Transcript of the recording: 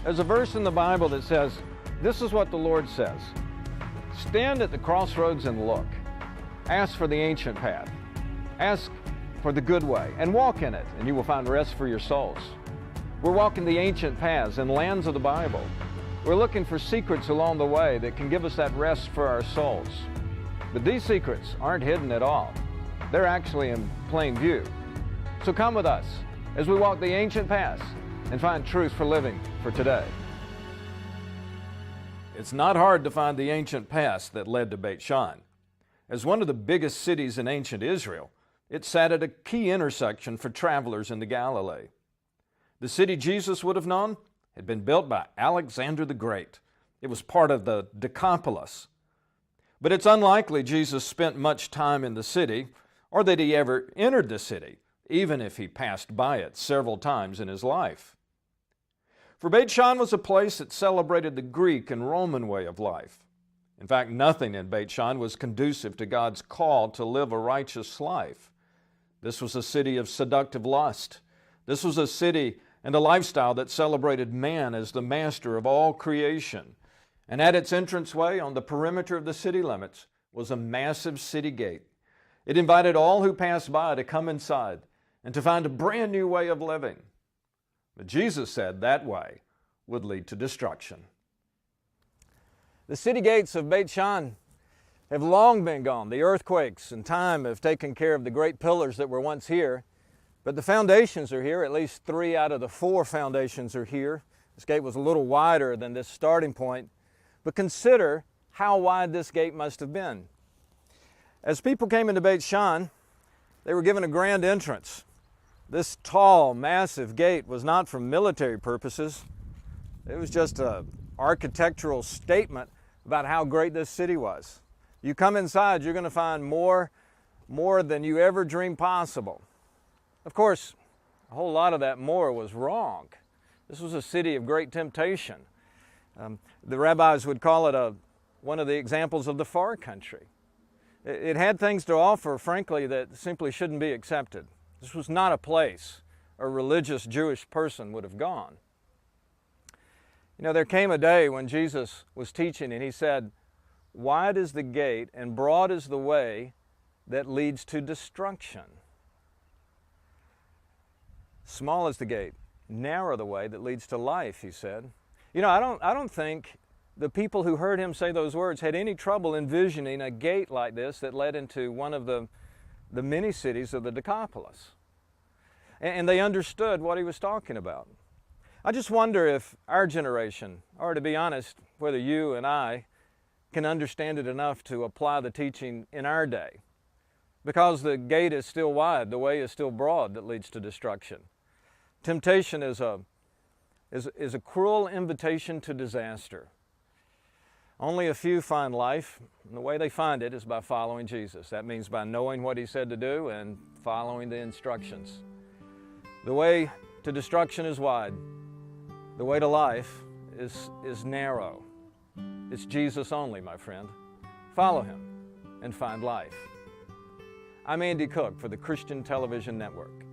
There's a verse in the Bible that says, this is what the Lord says. Stand at the crossroads and look. Ask for the ancient path. Ask for the good way and walk in it, and you will find rest for your souls. We're walking the ancient paths and lands of the Bible. We're looking for secrets along the way that can give us that rest for our souls. But these secrets aren't hidden at all. They're actually in plain view. So come with us as we walk the ancient paths and find truth for living for today. It's not hard to find the ancient paths that led to Beit Shean. As one of the biggest cities in ancient Israel, it sat at a key intersection for travelers into Galilee. The city Jesus would have known had been built by Alexander the Great. It was part of the Decapolis. But it's unlikely Jesus spent much time in the city or that he ever entered the city, even if he passed by it several times in his life. For Beit Shean was a place that celebrated the Greek and Roman way of life. In fact, nothing in Beit Shean was conducive to God's call to live a righteous life. This was a city of seductive lust. This was a city and a lifestyle that celebrated man as the master of all creation. And at its entranceway on the perimeter of the city limits was a massive city gate. It invited all who passed by to come inside and to find a brand new way of living. But Jesus said that way would lead to destruction. The city gates of Beit Shean have long been gone. The earthquakes and time have taken care of the great pillars that were once here, but the foundations are here. At least 3 out of the 4 foundations are here. This gate was a little wider than this starting point, but consider how wide this gate must have been. As people came into Beit Shean, they were given a grand entrance. This tall, massive gate was not for military purposes. It was just an architectural statement about how great this city was. You come inside, you're going to find more than you ever dreamed possible. Of course, a whole lot of that more was wrong. This was a city of great temptation. The rabbis would call it one of the examples of the far country. It had things to offer, frankly, that simply shouldn't be accepted. This was not a place a religious Jewish person would have gone. You know, there came a day when Jesus was teaching and he said, "Wide is the gate and broad is the way that leads to destruction. Small is the gate, narrow the way that leads to life," he said. You know, I don't think the people who heard him say those words had any trouble envisioning a gate like this that led into one of the many cities of the Decapolis. And they understood what he was talking about. I just wonder if our generation, or to be honest, whether you and I can understand it enough to apply the teaching in our day. Because the gate is still wide, the way is still broad that leads to destruction. Temptation is a cruel invitation to disaster. Only a few find life, and the way they find it is by following Jesus. That means by knowing what he said to do and following the instructions. The way to destruction is wide. The way to life is narrow. It's Jesus only, my friend. Follow him and find life. I'm Andy Cook for the Christian Television Network.